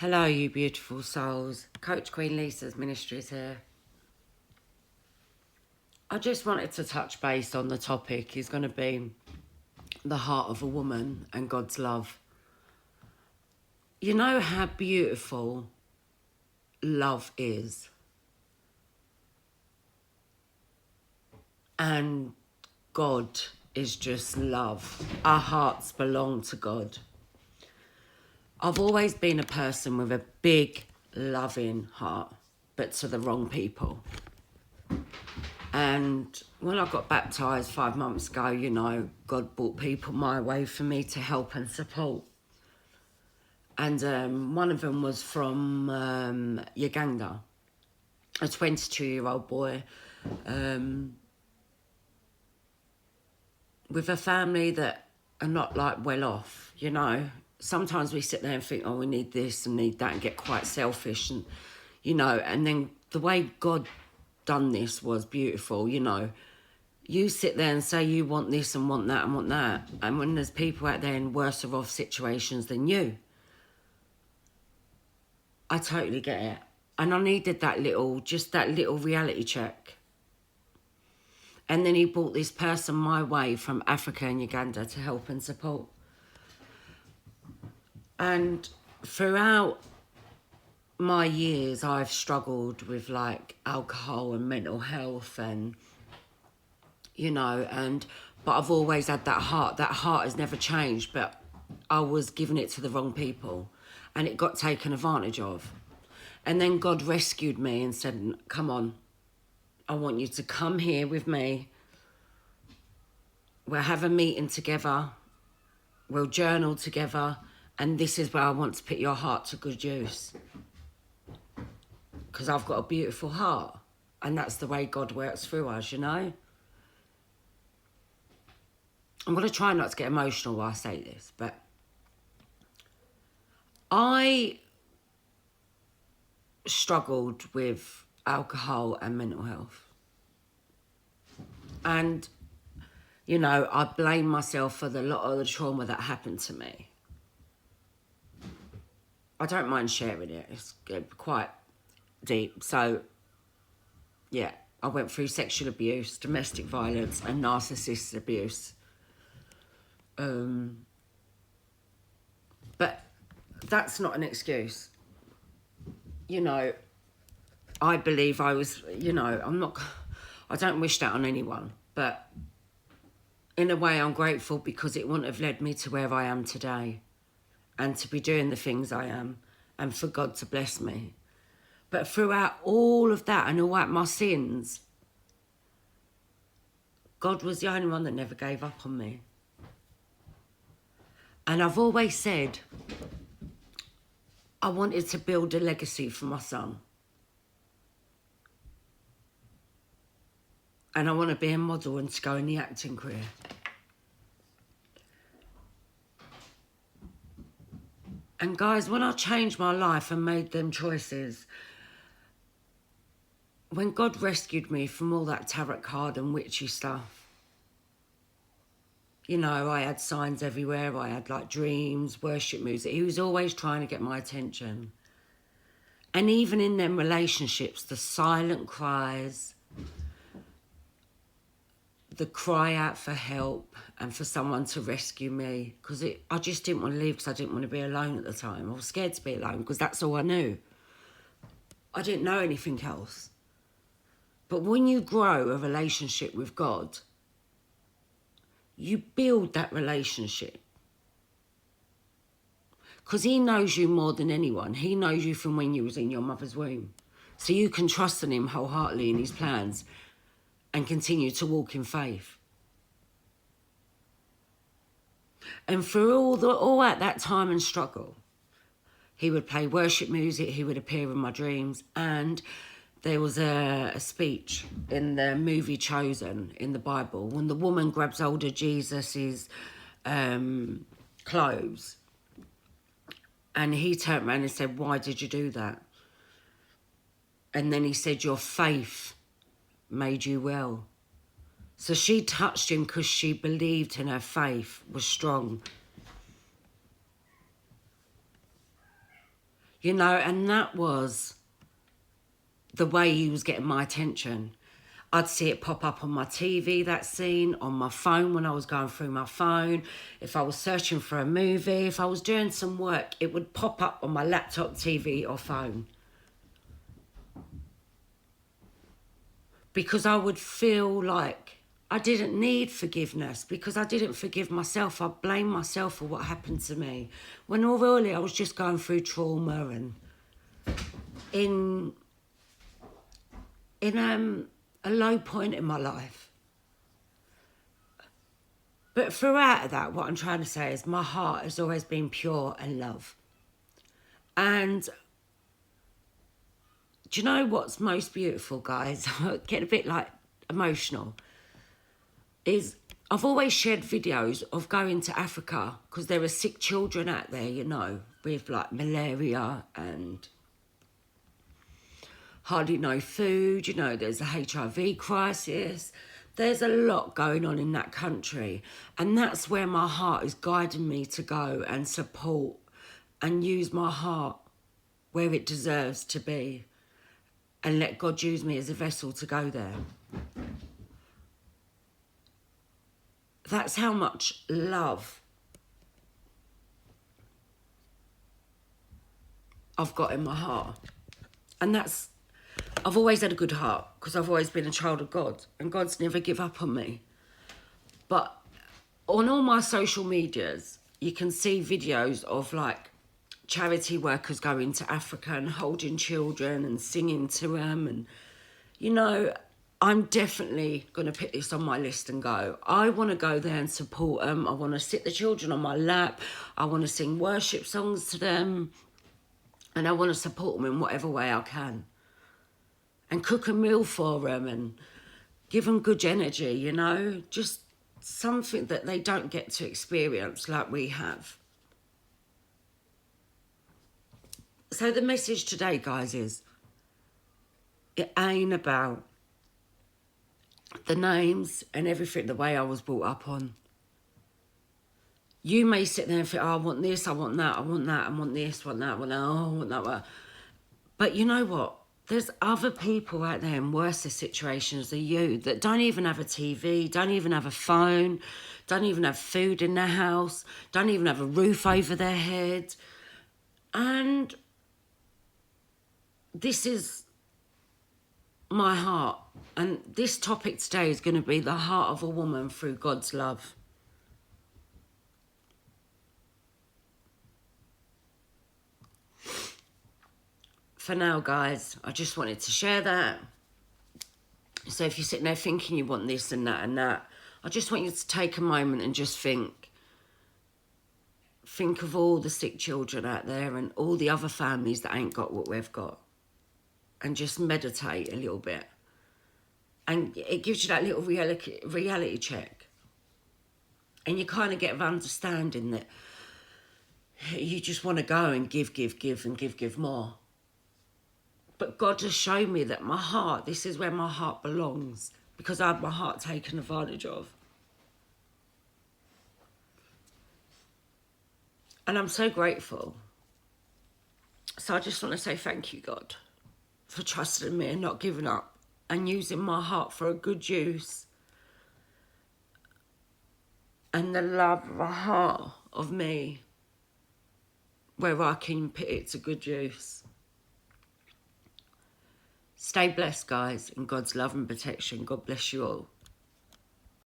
Hello, you beautiful souls. Coach Queen Lisa's Ministries here. I just wanted to touch base on the topic is going to be the heart of a woman and God's love. You know how beautiful love is. And God is just love. Our hearts belong to God. I've always been a person with a big, loving heart, but to the wrong people. And when I got baptised 5 months ago, you know, God brought people my way for me to help and support. And one of them was from Uganda, a 22-year-old boy with a family that are not like well off, you know. Sometimes we sit there and think, oh, we need this and need that and get quite selfish and, you know, and then the way God done this was beautiful, you know. You sit there and say you want this and want that and want that. And when there's people out there in worse off situations than you, I totally get it. And I needed that little reality check. And then he brought this person my way from Africa and Uganda to help and support. And throughout my years, I've struggled with like alcohol and mental health and, you know, but I've always had that heart. That heart has never changed, but I was giving it to the wrong people and it got taken advantage of. And then God rescued me and said, come on, I want you to come here with me. We'll have a meeting together. We'll journal together. And this is where I want to put your heart to good use. Because I've got a beautiful heart. And that's the way God works through us, you know. I'm going to try not to get emotional while I say this, but I struggled with alcohol and mental health. And, you know, I blame myself for a lot of the trauma that happened to me. I don't mind sharing it. It's quite deep. So, yeah, I went through sexual abuse, domestic violence and narcissist abuse. But that's not an excuse. You know, I believe I was, you know, I don't wish that on anyone, but in a way I'm grateful because it wouldn't have led me to where I am today and to be doing the things I am and for God to bless me. But throughout all of that and all that, my sins, God was the only one that never gave up on me. And I've always said I wanted to build a legacy for my son. And I want to be a model and to go in the acting career. And guys, when I changed my life and made them choices, when God rescued me from all that tarot card and witchy stuff, you know, I had signs everywhere. I had like dreams, worship music. He was always trying to get my attention. And even in them relationships, the silent cries, the cry out for help and for someone to rescue me. Because I just didn't want to leave because I didn't want to be alone at the time. I was scared to be alone because that's all I knew. I didn't know anything else. But when you grow a relationship with God, you build that relationship. Because he knows you more than anyone. He knows you from when you was in your mother's womb. So you can trust in him wholeheartedly in his plans and continue to walk in faith. And for all at that time and struggle, he would play worship music, he would appear in my dreams, and there was a speech in the movie Chosen in the Bible when the woman grabs hold of Jesus's clothes, and he turned around and said, "Why did you do that?" And then he said, "Your faith made you well." So she touched him because she believed in her faith was strong. you know, and that was the way he was getting my attention. I'd see it pop up on my TV, that scene, on my phone when I was going through my phone. If I was searching for a movie, if I was doing some work, it would pop up on my laptop, TV or phone. Because I would feel like I didn't need forgiveness because I didn't forgive myself. I blamed myself for what happened to me. When all really I was just going through trauma and in a low point in my life. But throughout that, what I'm trying to say is my heart has always been pure and love. And do you know what's most beautiful, guys? I get a bit like emotional. Is I've always shared videos of going to Africa because there are sick children out there, you know, with like malaria and hardly no food, you know, there's a HIV crisis. There's a lot going on in that country. And that's where my heart is guiding me to go and support and use my heart where it deserves to be and let God use me as a vessel to go there. That's how much love I've got in my heart. And that's, I've always had a good heart because I've always been a child of God and God's never give up on me. But on all my social medias, you can see videos of like charity workers going to Africa and holding children and singing to them. And, you know, I'm definitely going to put this on my list and go. I want to go there and support them. I want to sit the children on my lap. I want to sing worship songs to them. And I want to support them in whatever way I can. And cook a meal for them and give them good energy, you know. Just something that they don't get to experience like we have. So the message today, guys, is it ain't about the names and everything the way I was brought up on. You may sit there and think, oh, I want this, I want that, I want that, I want this, I want that, I want that, oh, I want that. But you know what? There's other people out there in worse situations than you that don't even have a TV, don't even have a phone, don't even have food in their house, don't even have a roof over their head. And this is my heart. And this topic today is going to be the heart of a woman through God's love. For now, guys, I just wanted to share that. So if you're sitting there thinking you want this and that, I just want you to take a moment and just think of all the sick children out there and all the other families that ain't got what we've got. And just meditate a little bit. And it gives you that little reality check. And you kind of get an understanding that you just want to go and give and give more. But God has shown me that my heart, this is where my heart belongs, because I had my heart taken advantage of. And I'm so grateful. So I just want to say thank you, God, for trusting me and not giving up and using my heart for a good use. And the love of a heart of me where I can put it to good use. Stay blessed, guys, in God's love and protection. God bless you all.